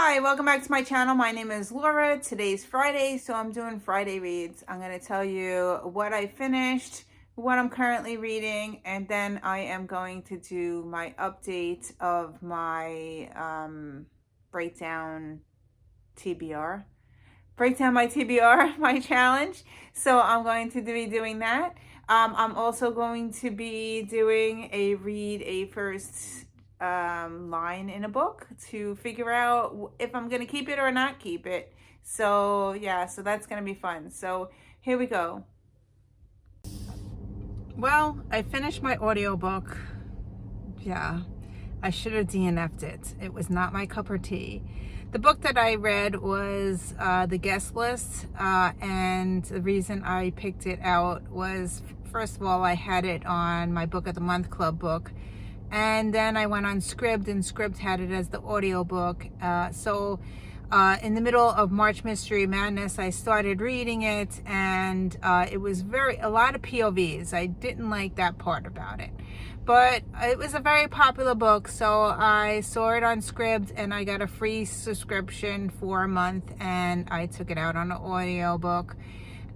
Hi, welcome back to my channel. My name is Laura. Today's Friday, so I'm doing Friday reads. I'm going to tell you what I finished, what I'm currently reading, and then I am going to do my update of my breakdown TBR. Breakdown my TBR, my challenge. So I'm going to be doing that. I'm also going to be doing read a first line in a book to figure out if I'm going to keep it or not keep it. So yeah, so that's going to be fun. So here we go. Well, I finished my audiobook. Yeah, I should have DNF'd it. It was not my cup of tea. The book that I read was The Guest List, and the reason I picked it out was, first of all, I had it on my Book of the Month Club book, and then I went on Scribd, and Scribd had it as the audiobook. So in the middle of March Mystery Madness, I started reading it, and it was a lot of POVs. I didn't like that part about it. But it was a very popular book, so I saw it on Scribd, and I got a free subscription for a month, and I took it out on an audiobook.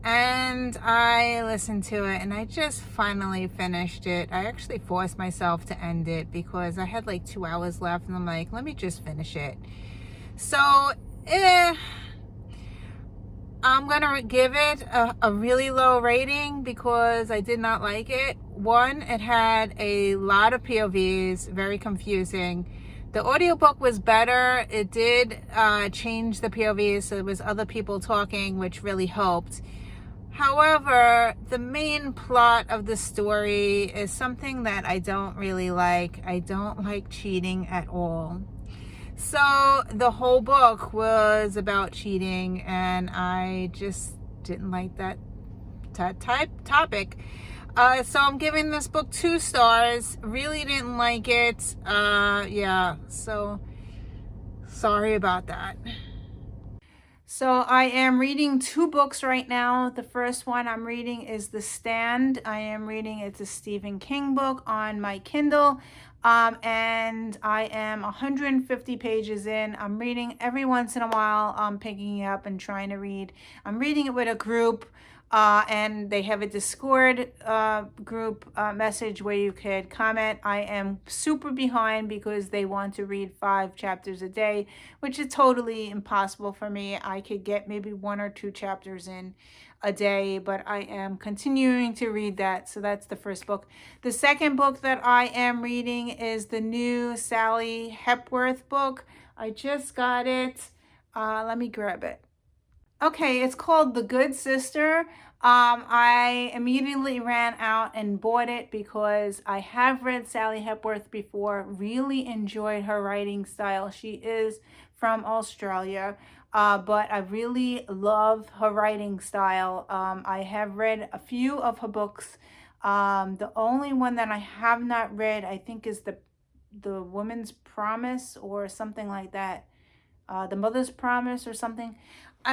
And I listened to it, and I just finally finished it. I actually forced myself to end it because I had like 2 hours left, and I'm like, let me just finish it. So, I'm going to give it a really low rating because I did not like it. One, it had a lot of POVs, very confusing. The audiobook was better. It did change the POVs, so there was other people talking, which really helped. However, the main plot of the story is something that I don't really like. I don't like cheating at all. So the whole book was about cheating, and I just didn't like that topic. So I'm giving this book 2 stars. Really didn't like it. Yeah, so sorry about that. So I am reading 2 books right now. The first one I'm reading is The Stand. It's a Stephen King book on my Kindle. And I am 150 pages in. I'm reading every once in a while. I'm picking it up and trying to read. I'm reading it with a group. And they have a Discord group message where you could comment. I am super behind because they want to read 5 chapters a day, which is totally impossible for me. I could get maybe 1 or 2 chapters in a day, but I am continuing to read that. So that's the first book. The second book that I am reading is the new Sally Hepworth book. I just got it. Let me grab it. Okay, it's called The Good Sister. I immediately ran out and bought it because I have read Sally Hepworth before, really enjoyed her writing style. She is from Australia, but I really love her writing style. I have read a few of her books. The only one that I have not read, I think, is the Woman's Promise or something like that. The Mother's Promise or something.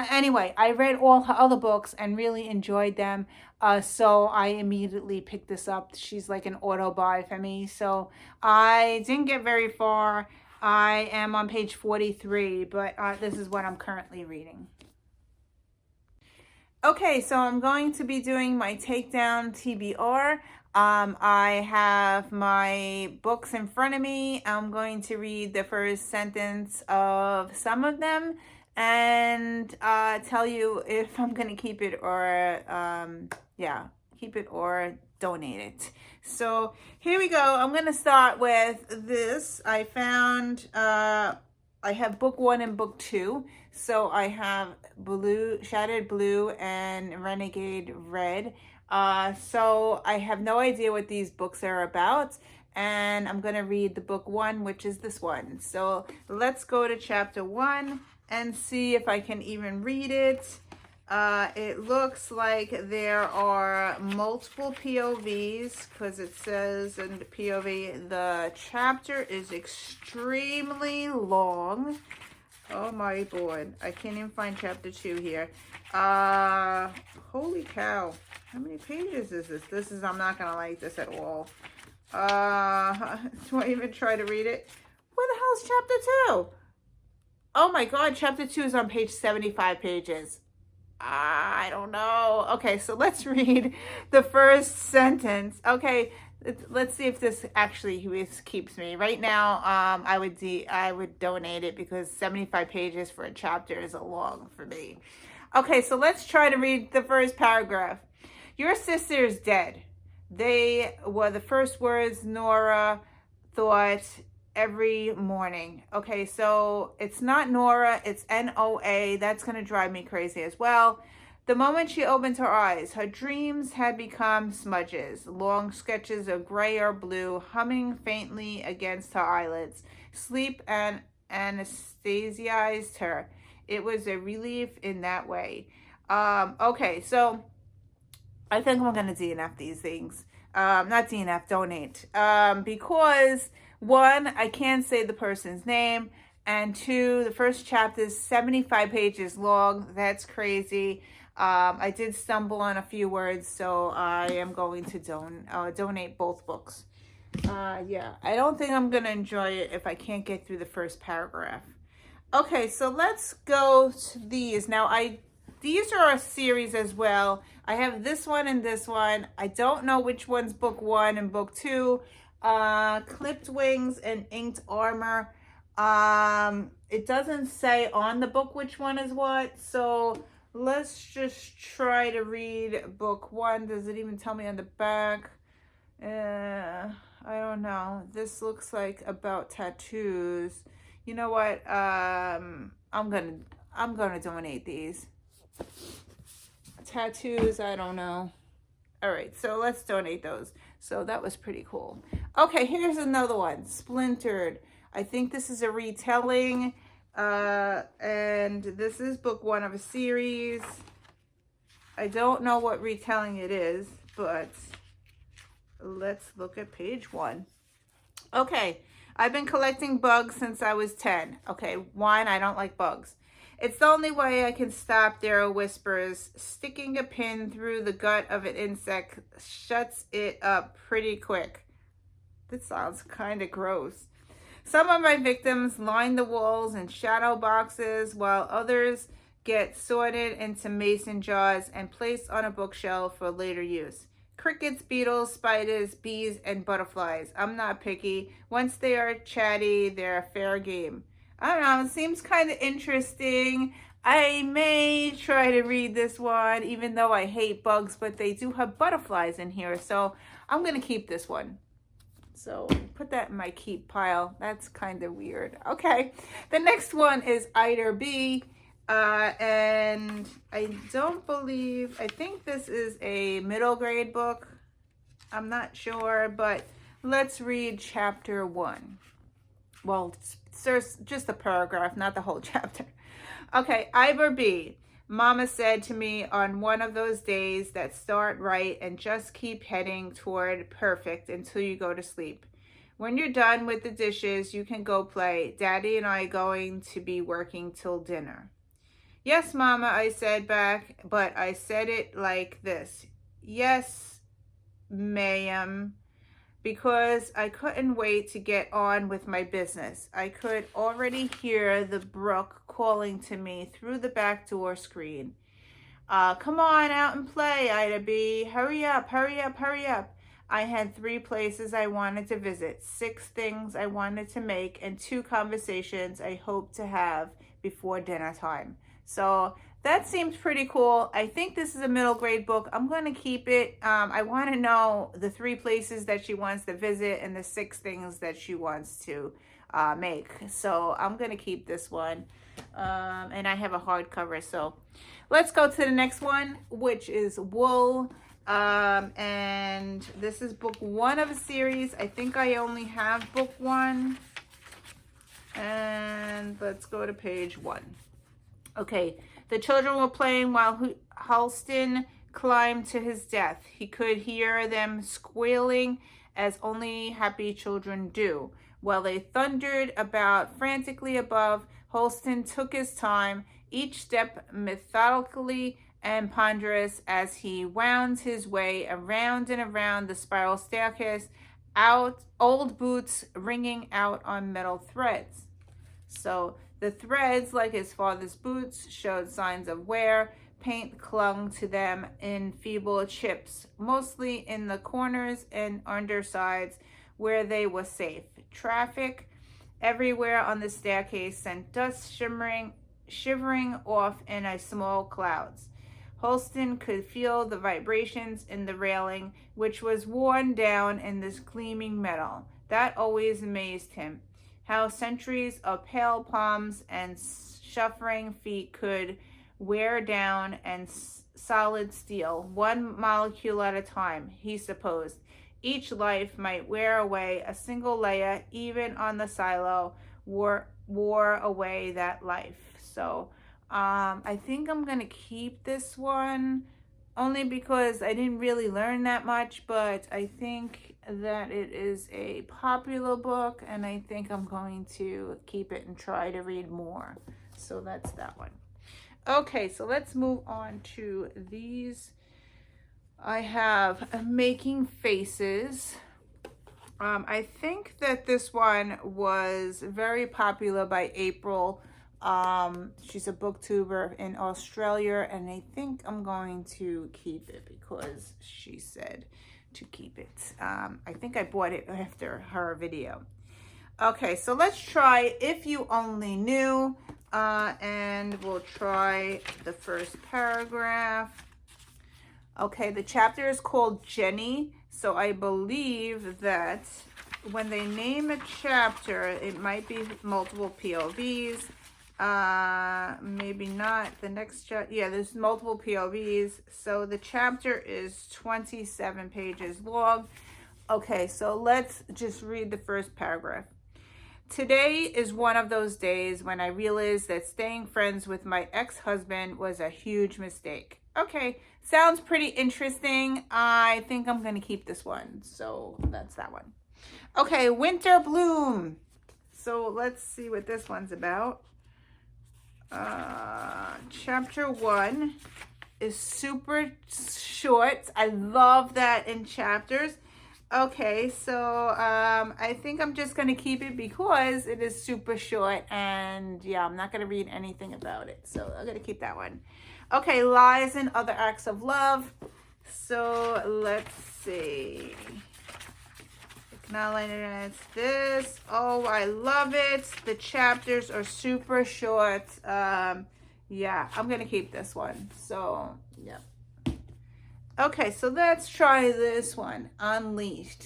Anyway, I read all her other books and really enjoyed them. So I immediately picked this up. She's like an auto buy for me. So I didn't get very far. I am on page 43, but this is what I'm currently reading. Okay, so I'm going to be doing my takedown TBR. I have my books in front of me. I'm going to read the first sentence of some of them and tell you if I'm going to keep it or, keep it or donate it. So here we go. I'm going to start with this. I found, I have book 1 and book 2. So I have Shattered Blue and Renegade Red. So I have no idea what these books are about. And I'm going to read the book 1, which is this one. So let's go to chapter 1 and see if I can even read it. It looks like there are multiple POVs because it says in the POV, the chapter is extremely long. Oh my board. I can't even find chapter 2 here. Holy cow. How many pages is this? I'm not going to like this at all. Do I even try to read it? Where the hell's chapter 2? Oh my God, chapter 2 is on page 75 pages. I don't know. Okay, so let's read the first sentence. Okay, let's see if this actually keeps me. Right now, I would donate it because 75 pages for a chapter is a long for me. Okay, so let's try to read the first paragraph. Your sister is dead. They were the first words Nora thought every morning. Okay, so it's not Nora, it's Noa. That's going to drive me crazy as well. The moment she opened her eyes, her dreams had become smudges, long sketches of gray or blue humming faintly against her eyelids. Sleep and anesthetized her. It was a relief in that way. Okay, so I think I'm going to DNF these things. Not DNF, donate. Because one, I can't say the person's name. And two, the first chapter is 75 pages long. That's crazy. I did stumble on a few words, so I am going to donate both books. Yeah, I don't think I'm going to enjoy it if I can't get through the first paragraph. Okay, so let's go to these. Now, these are a series as well. I have this one and this one. I don't know which one's book 1 and book 2. Clipped Wings and Inked Armor. It doesn't say on the book which one is what, so let's just try to read book 1. Does it even tell me on the back? I don't know. This looks like about tattoos. You know what? I'm gonna donate these. Tattoos, I don't know. All right, so let's donate those. So that was pretty cool. Okay, here's another one, Splintered. I think this is a retelling, and this is book 1 of a series. I don't know what retelling it is, but let's look at page 1. Okay, I've been collecting bugs since I was 10. Okay, 1, I don't like bugs. It's the only way I can stop their whispers. Sticking a pin through the gut of an insect shuts it up pretty quick. This sounds kind of gross. Some of my victims line the walls and shadow boxes, while others get sorted into mason jars and placed on a bookshelf for later use. Crickets, beetles, spiders, bees, and butterflies. I'm not picky. Once they are chatty, they're a fair game. I don't know, it seems kind of interesting. I may try to read this one, even though I hate bugs, but they do have butterflies in here, so I'm going to keep this one. So put that in my keep pile. That's kind of weird. Okay, the next one is Ida B. And I think this is a middle grade book. I'm not sure, but let's read chapter 1. Well, just a paragraph, not the whole chapter. Okay, Ida B. Mama said to me on one of those days that start right and just keep heading toward perfect until you go to sleep. When you're done with the dishes, you can go play. Daddy and I going to be working till dinner. Yes, Mama, I said back, but I said it like this. Yes, ma'am, because I couldn't wait to get on with my business. I could already hear the brook calling to me through the back door screen. Come on out and play, Ida B. Hurry up, hurry up, hurry up. I had 3 places I wanted to visit, 6 things I wanted to make, and 2 conversations I hoped to have before dinner time. So that seems pretty cool. I think this is a middle grade book. I'm going to keep it. I want to know the 3 places that she wants to visit and the 6 things that she wants to make. So I'm going to keep this one. And I have a hardcover. So let's go to the next one, which is Wool. And this is book 1 of a series. I think I only have book 1. And let's go to page 1. Okay, the children were playing while Halston climbed to his death. He could hear them squealing as only happy children do. While they thundered about frantically above, Halston took his time, each step methodically and ponderous as he wound his way around and around the spiral staircase, old boots ringing out on metal threads. So the threads, like his father's boots, showed signs of wear. Paint clung to them in feeble chips, mostly in the corners and undersides where they were safe. Traffic everywhere on the staircase sent dust shivering off in a small clouds. Holston could feel the vibrations in the railing, which was worn down in this gleaming metal. That always amazed him. How centuries of pale palms and shuffling feet could wear down and solid steel, one molecule at a time, he supposed. Each life might wear away a single layer, even on the silo, wore away that life. So I think I'm going to keep this one only because I didn't really learn that much, but I think that it is a popular book, and I think I'm going to keep it and try to read more. So that's that one. Okay, so let's move on to these. I have Making Faces. I think that this one was very popular by April. She's a booktuber in Australia, and I think I'm going to keep it because she said to keep it. I think I bought it after her video. Okay, so let's try If You Only Knew, and we'll try the first paragraph. Okay, the chapter is called Jenny, so I believe that when they name a chapter, it might be multiple POVs. Maybe not. The next chapter, yeah, there's multiple POVs. So the chapter is 27 pages long. Okay, so let's just read the first paragraph. Today is one of those days when I realized that staying friends with my ex-husband was a huge mistake. Okay, sounds pretty interesting. I think I'm going to keep this one. So that's that one. Okay, Winter Bloom. So let's see what this one's about. Chapter 1 is super short. I love that in chapters. Okay, so I think I'm just going to keep it because it is super short, and yeah, I'm not going to read anything about it. So I'm going to keep that one. Okay, Lies and Other Acts of Love. So let's see. Acknowledge this. Oh, I love it. The chapters are super short. Yeah, I'm going to keep this one. So, yeah. Okay, so let's try this one, Unleashed.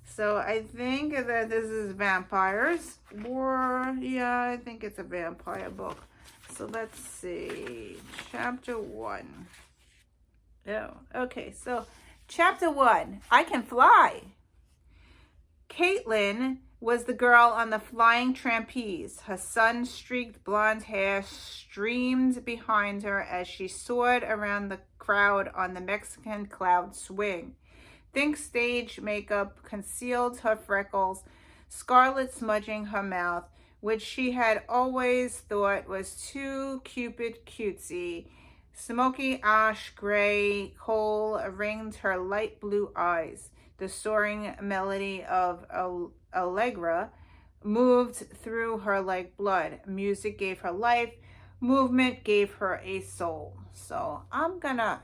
So I think that this is vampires, or yeah, I think it's a vampire book. So let's see, chapter 1. Oh, okay, so chapter 1, I Can Fly. Caitlin was the girl on the flying trapeze. Her sun-streaked blonde hair streamed behind her as she soared around the crowd on the Mexican cloud swing. Think stage makeup concealed her freckles, scarlet smudging her mouth, which she had always thought was too Cupid cutesy. Smoky ash gray coal ringed her light blue eyes. The soaring melody of Allegra moved through her like blood. Music gave her life. Movement gave her a soul. So I'm gonna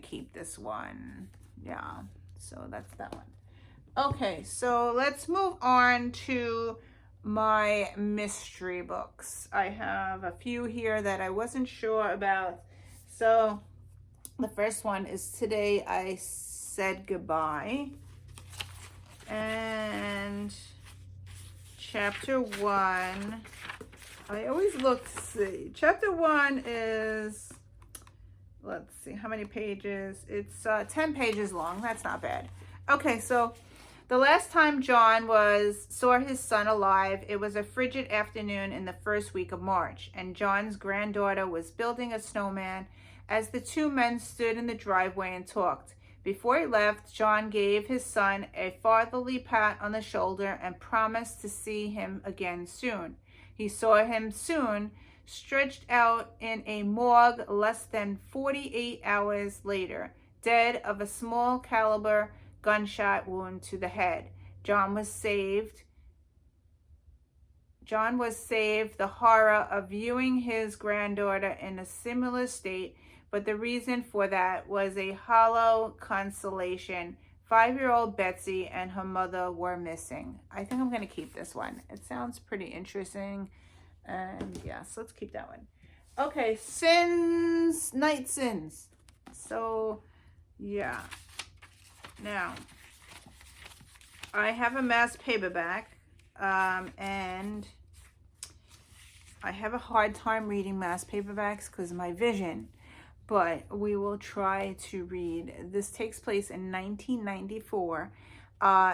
keep this one. Yeah, so that's that one. Okay, so let's move on to my mystery books. I have a few here that I wasn't sure about. So the first one is Today I Said Goodbye. And chapter 1, I always look to see. Chapter 1 is, let's see, how many pages? It's 10 pages long. That's not bad. Okay, so the last time John saw his son alive, it was a frigid afternoon in the first week of March, and John's granddaughter was building a snowman as the two men stood in the driveway and talked. Before he left, John gave his son a fatherly pat on the shoulder and promised to see him again soon. He saw him soon, stretched out in a morgue less than 48 hours later, dead of a small caliber gunshot wound to the head. John was saved John was saved the horror of viewing his granddaughter in a similar state, but the reason for that was a hollow consolation. 5-year-old Betsy and her mother were missing. I think I'm going to keep this one. It sounds pretty interesting. And yes, let's keep that one. Okay, sins, night sins. So, yeah. Now, I have a mass paperback, and I have a hard time reading mass paperbacks because of my vision, but we will try to read. This takes place in 1994.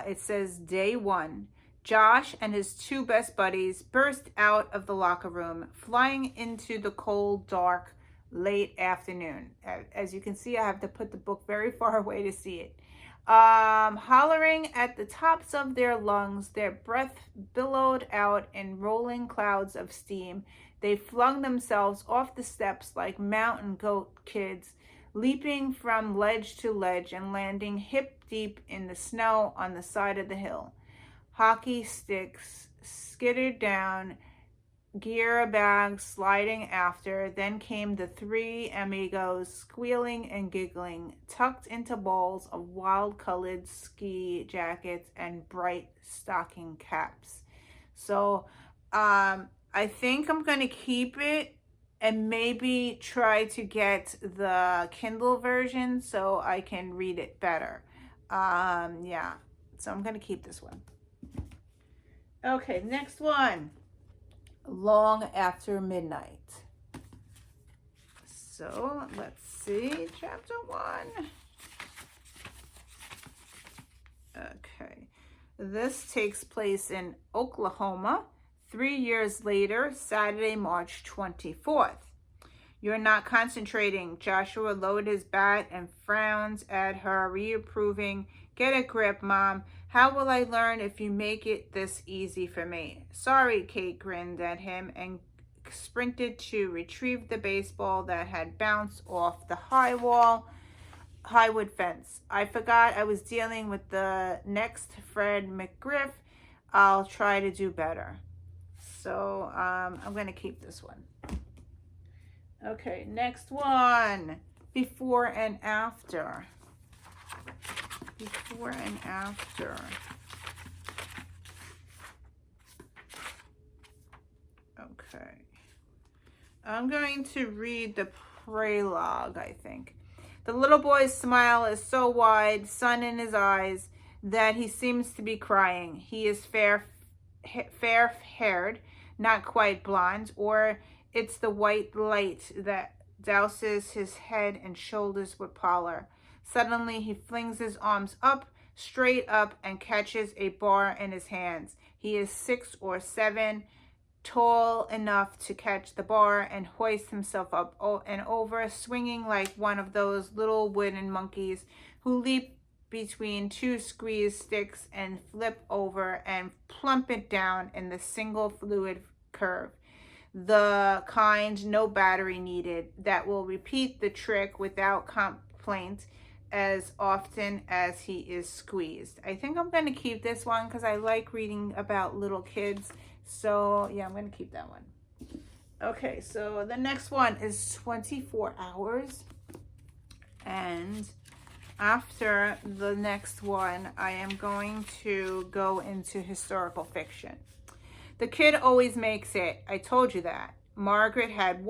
It says day 1. Josh and his 2 best buddies burst out of the locker room, flying into the cold, dark, late afternoon. As you can see, I have to put the book very far away to see it. Hollering at the tops of their lungs, their breath billowed out in rolling clouds of steam. They flung themselves off the steps like mountain goat kids, leaping from ledge to ledge and landing hip deep in the snow on the side of the hill. Hockey sticks skittered down, gear bags sliding after. Then came the 3 amigos, squealing and giggling, tucked into balls of wild-colored ski jackets and bright stocking caps. So I think I'm going to keep it and maybe try to get the Kindle version so I can read it better. Yeah, so I'm going to keep this one. Okay, next one. Long After Midnight. So let's see, chapter 1. Okay, this takes place in Oklahoma 3 years later, Saturday, March 24th. You're not concentrating. Joshua lowered his bat and frowns at her, reproving. Get a grip, Mom. How will I learn if you make it this easy for me? Sorry, Kate grinned at him and sprinted to retrieve the baseball that had bounced off the highwood fence. I forgot I was dealing with the next Fred McGriff. I'll try to do better. So I'm going to keep this one. Okay, next one. Before and After. Before and After. Okay. I'm going to read the prologue, I think. The little boy's smile is so wide, sun in his eyes, that he seems to be crying. He is fair-haired, not quite blonde, or it's the white light that douses his head and shoulders with pallor. Suddenly, he flings his arms up, straight up, and catches a bar in his hands. He is 6 or 7, tall enough to catch the bar and hoist himself up and over, swinging like one of those little wooden monkeys who leap between 2 squeeze sticks and flip over and plump it down in the single fluid curve. The kind, no battery needed, that will repeat the trick without complaint as often as he is squeezed. I think I'm going to keep this one because I like reading about little kids. So yeah, I'm going to keep that one. Okay, so the next one is 24 Hours. And after the next one, I am going to go into historical fiction. The kid always makes it. I told you that. Margaret had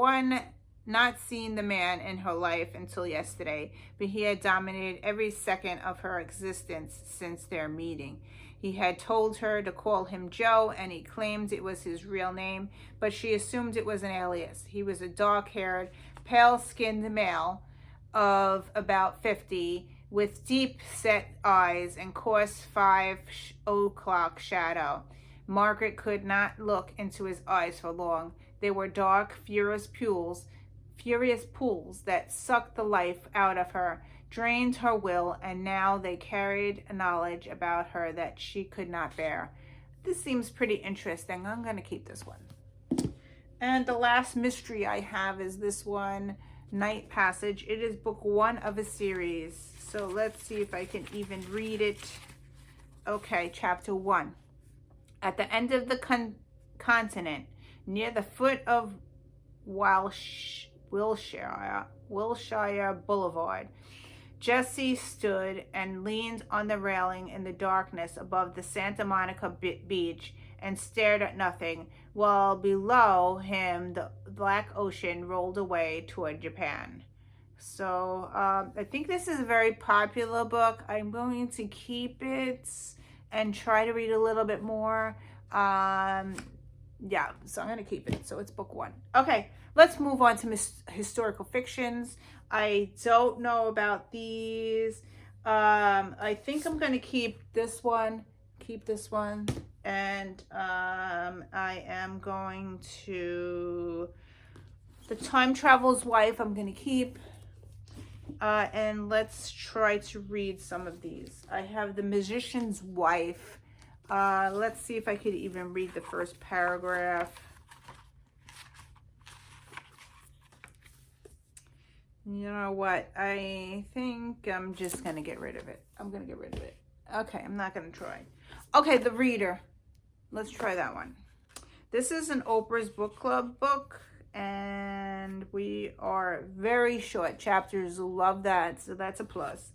not seen the man in her life until yesterday, but he had dominated every second of her existence since their meeting. He had told her to call him Joe, and he claimed it was his real name, but she assumed it was an alias. He was a dark-haired, pale-skinned male of about 50, with deep-set eyes and coarse 5 o'clock shadow. Margaret could not look into his eyes for long. They were dark, furious pools that sucked the life out of her, drained her will, and now they carried a knowledge about her that she could not bear. This seems pretty interesting. I'm going to keep this one. And the last mystery I have is this one, Night Passage. It is book 1 of a series. So let's see if I can even read it. Okay, chapter 1. At the end of the continent, near the foot of Wilshire Boulevard. Jesse stood and leaned on the railing in the darkness above the Santa Monica beach and stared at nothing, while below him the black ocean rolled away toward Japan. So I think this is a very popular book. I'm going to keep it and try to read a little bit more. Yeah, so I'm going to keep it. So it's book 1. Okay, let's move on to historical fictions. I don't know about these. I think I'm going to keep this one, and I am going to, The Time Traveler's Wife, I'm going to keep. And let's try to read some of these. I have The Magician's Wife. Let's see if I could even read the first paragraph. You know what? I think I'm just going to get rid of it. Okay, I'm not going to try. Okay, The Reader. Let's try that one. This is an Oprah's Book Club book, and we are very short chapters. Love that, so that's a plus.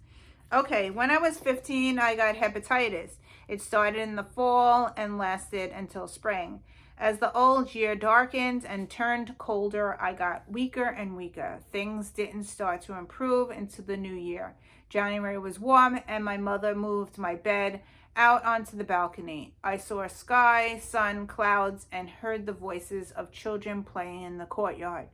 Okay, when I was 15, I got hepatitis. It started in the fall and lasted until spring. As the old year darkened and turned colder, I got weaker and weaker. Things didn't start to improve into the new year. January was warm, and my mother moved my bed out onto the balcony. I saw sky, sun, clouds, and heard the voices of children playing in the courtyard.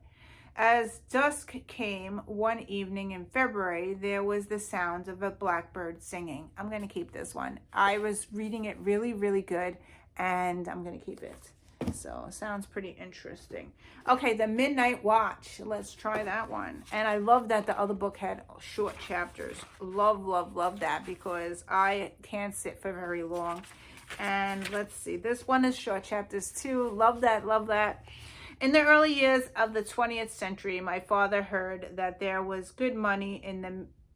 As dusk came one evening in February, there was the sound of a blackbird singing. I'm going to keep this one. I was reading it really, really good, and I'm going to keep it. So sounds pretty interesting. Okay, The Midnight Watch. Let's try that one. And I love that the other book had short chapters. Love, love, love that, because I can't sit for very long. And let's see, this one is short chapters too. Love that, love that. In the early years of the 20th century, my father heard that there was good money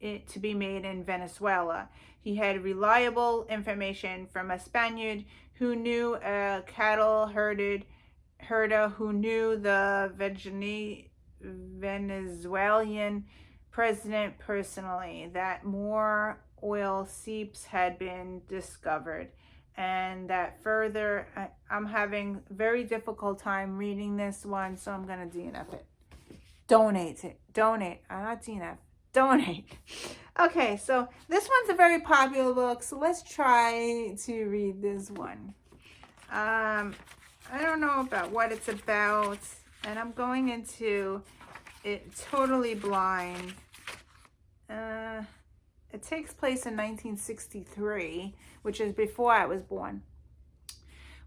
to be made in Venezuela. He had reliable information from a Spaniard who knew a cattle herder who knew the Venezuelan president personally, that more oil seeps had been discovered, and that further, I'm having a very difficult time reading this one, so I'm going to DNF it. Donate. Not DNF. Donate. Okay, so this one's a very popular book, so let's try to read this one. I don't know about what it's about, and I'm going into it totally blind. It takes place in 1963, which is before I was born.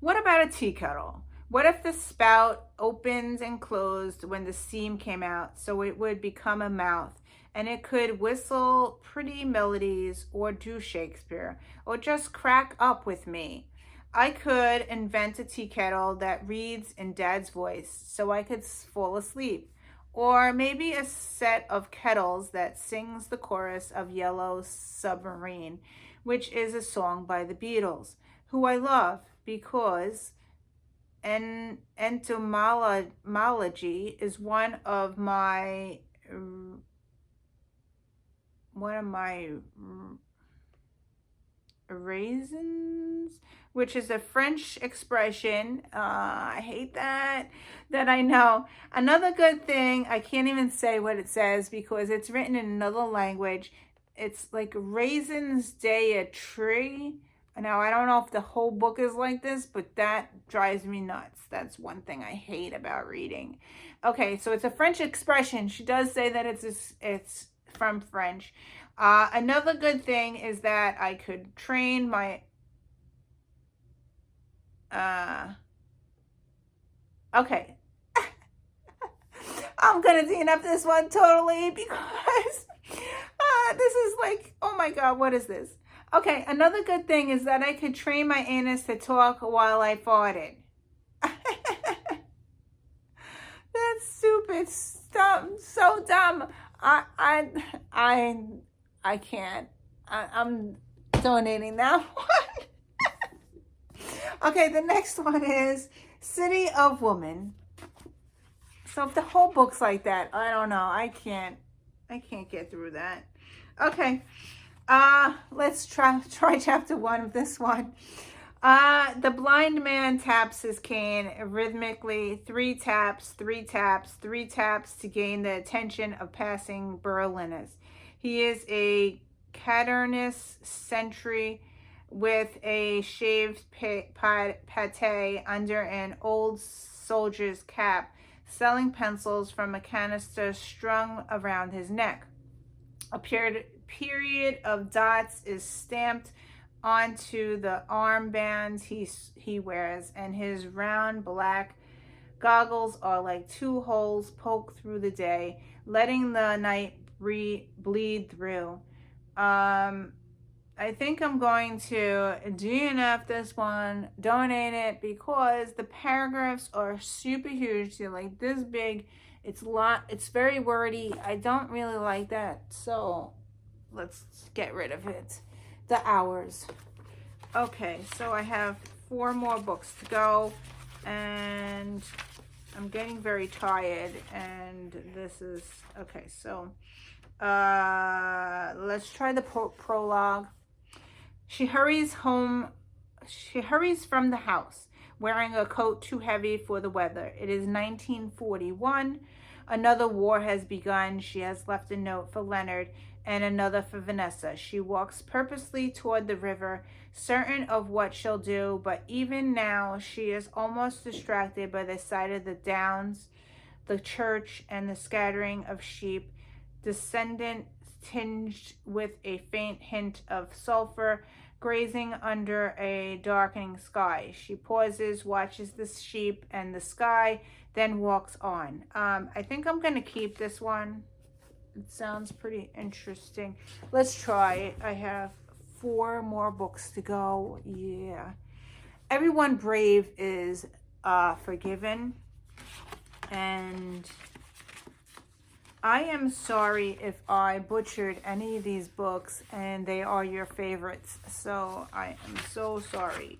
What about a tea kettle? What if the spout opened and closed when the steam came out, so it would become a mouth, and it could whistle pretty melodies, or do Shakespeare, or just crack up with me? I could invent a tea kettle that reads in Dad's voice so I could fall asleep. Or maybe a set of kettles that sings the chorus of Yellow Submarine, which is a song by the Beatles, who I love because entomology is one of my raisins, which is a French expression. I hate that I know. Another good thing, I can't even say what it says because it's written in another language. It's like raisins day a tree. Now, I don't know if the whole book is like this, but that drives me nuts. That's one thing I hate about reading. Okay, so it's a French expression. She does say that it's from French. Another good thing is that I could train my okay. I'm gonna DNF this one totally because this is like, oh my god, what is this? Okay, another good thing is that I could train my anus to talk while I farted. That's stupid, so dumb. I can't. I'm donating that one. Okay, the next one is City of Woman. So if the whole book's like that, I don't know. I can't get through that. Okay. Let's try chapter 1 of this one. The blind man taps his cane rhythmically, 3 taps, 3 taps, 3 taps to gain the attention of passing Berliners. He is a cavernous sentry with a shaved pate under an old soldier's cap, selling pencils from a canister strung around his neck. A period of dots is stamped onto the armbands he wears, and his round black goggles are like 2 holes poked through the day, letting the night bleed through. I think I'm going to DNF this one, donate it, because the paragraphs are super huge. They're like this big. It's very wordy. I don't really like that. So let's get rid of it. The hours. Okay, so I have 4 more books to go, and I'm getting very tired, and this is okay. So let's try the prologue. She hurries from the house, wearing a coat too heavy for the weather. It is 1941. Another war has begun. She has left a note for Leonard and another for Vanessa. She walks purposely toward the river, certain of what she'll do, but even now she is almost distracted by the sight of the downs, the church, and the scattering of sheep, descendant tinged with a faint hint of sulfur, grazing under a darkening sky. She pauses, watches the sheep and the sky, then walks on. I think I'm going to keep this one. It sounds pretty interesting. Let's try it. I have 4 more books to go. Yeah. Everyone brave is forgiven. And I am sorry if I butchered any of these books and they are your favorites. So I am so sorry.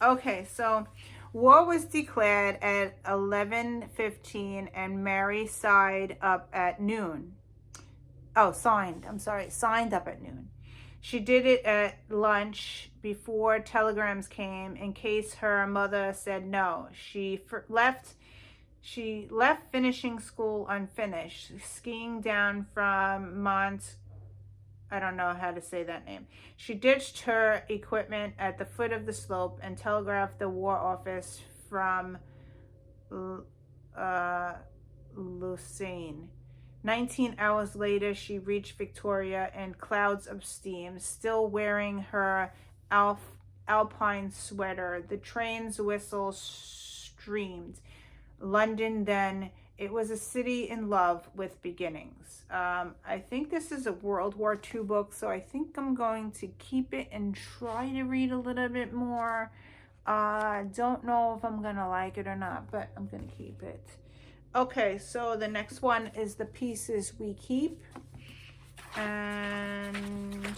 Okay, so war was declared at 11:15 and Mary signed up at noon. Signed up at noon. She did it at lunch before telegrams came in case her mother said no. She left finishing school unfinished, skiing down from I don't know how to say that name. She ditched her equipment at the foot of the slope and telegraphed the war office from Lucerne. 19 hours later, she reached Victoria in clouds of steam, still wearing her alpine sweater. The train's whistle streamed. London then, it was a city in love with beginnings. I think this is a World War II book, so I think I'm going to keep it and try to read a little bit more. Don't know if I'm gonna like it or not, but I'm gonna keep it. Okay, so the next one is The Pieces We Keep. And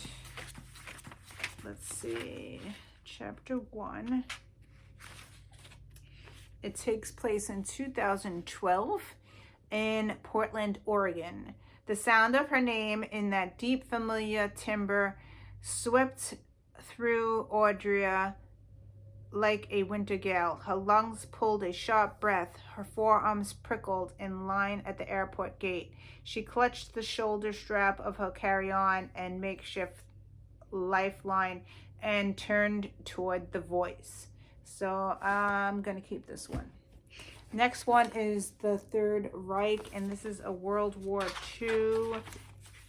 let's see, chapter 1. It takes place in 2012 in Portland, Oregon. The sound of her name in that deep, familiar timbre swept through Audrey like a winter gale. Her lungs pulled a sharp breath. Her forearms prickled in line at the airport gate. She clutched the shoulder strap of her carry-on and makeshift lifeline and turned toward the voice. So I'm going to keep this one. Next one is The Third Reich, and this is a World War II.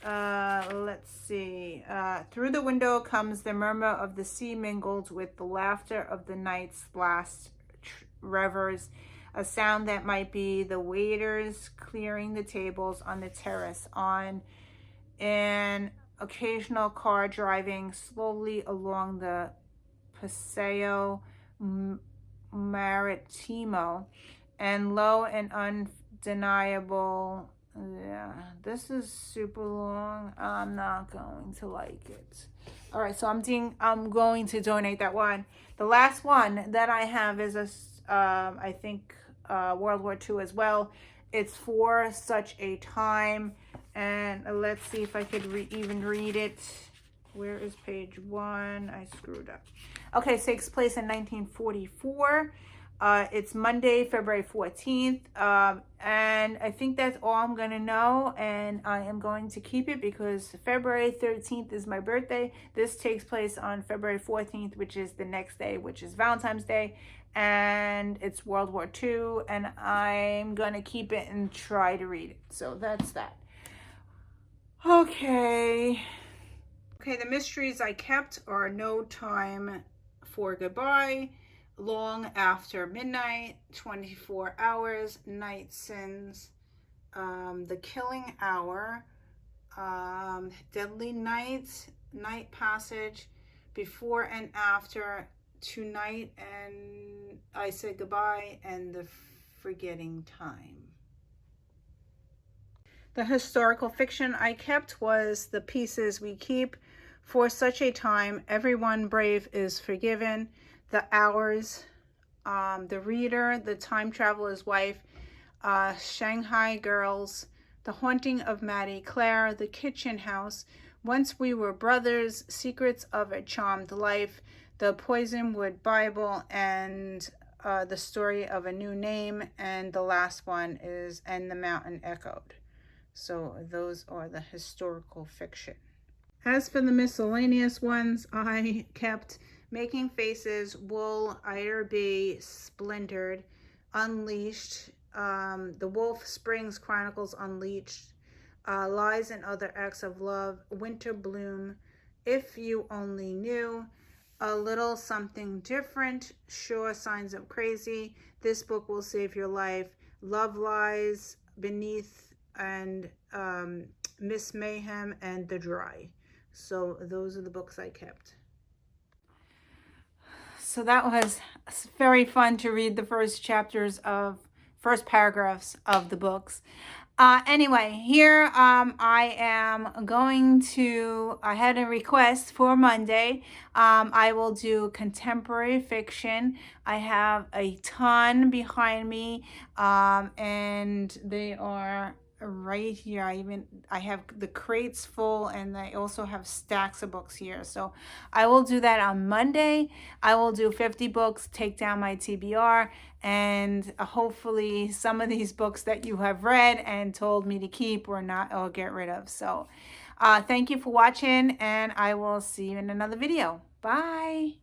Let's see. Through the window comes the murmur of the sea mingled with the laughter of the night's last revers, a sound that might be the waiters clearing the tables on the terrace, on an occasional car driving slowly along the Paseo Maritimo, and lo, an undeniable Yeah, this is super long. I'm not going to like it. All right, so I'm going to donate that one. The last one that I have is I think World War II as well. It's For Such a Time, and let's see if I could even read it. Where is page one? I screwed up. Okay, it takes place in 1944. It's Monday, February 14th. And I think that's all I'm going to know. And I am going to keep it because February 13th is my birthday. This takes place on February 14th, which is the next day, which is Valentine's Day. And it's World War II. And I'm going to keep it and try to read it. So that's that. Okay. Okay, the mysteries I kept are No Time for Goodbye, Long After Midnight, 24 Hours, Night Sins, The Killing Hour, Deadly Night, Night Passage, Before and After, Tonight and I Said Goodbye, and The Forgetting Time. The historical fiction I kept was The Pieces We Keep, For Such a Time, Everyone Brave is Forgiven, The Hours, The Reader, The Time Traveler's Wife, Shanghai Girls, The Haunting of Maddie Clare, The Kitchen House, Once We Were Brothers, Secrets of a Charmed Life, The Poisonwood Bible, and The Story of a New Name, and the last one is And the Mountain Echoed. So those are the historical fiction. As for the miscellaneous ones, I kept Making Faces, Wool, Ida B, Splintered, Unleashed, The Wolf Springs Chronicles Unleashed, Lies and Other Acts of Love, Winter Bloom, If You Only Knew, A Little Something Different, Sure Signs of Crazy, This Book Will Save Your Life, Love Lies, Beneath, and Miss Mayhem, and The Dry. So those are the books I kept. So that was very fun to read the first paragraphs of the books. Anyway, here I am going to, I had a request for Monday. I will do contemporary fiction. I have a ton behind me, and they are right here. I have the crates full, and I also have stacks of books here. So I will do that on Monday. I will do 50 books, take down my TBR, and hopefully some of these books that you have read and told me to keep or not or get rid of. So thank you for watching, and I will see you in another video. Bye.